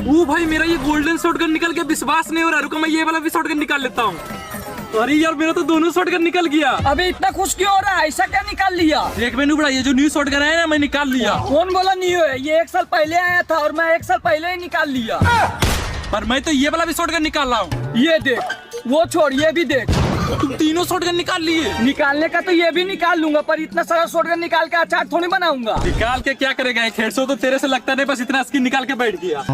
वो भाई मेरा ये गोल्डन शॉटगन निकल के विश्वास नहीं हो रहा। रुको मैं ये वाला भी शॉटगन निकाल लेता हूँ। अरे यार मेरा तो दोनों शॉटगन निकल गया। अबे इतना खुश क्यों हो रहा है? ऐसा क्या निकाल लिया? एक मेनू बड़ा ये जो न्यू शॉटगन है ना मैं निकाल लिया। कौन बोला नहीं है? ये 1 साल पहले आया था और मैं 1 साल पहले ही निकाल लिया। पर मैं तो ये वाला भी शॉटगन निकाल रहा हूँ। ये देख, वो छोड़, ये भी देख। तुम तीनों शॉटगन निकाल लिए। निकालने का तो ये भी निकाल लूंगा, पर इतना सारा शॉटगन निकाल के अचार थोड़ी बनाऊंगा। निकाल के क्या करेगा? 150 तो तेरे से लगता नहीं, बस इतना स्किन निकाल के बैठ गया।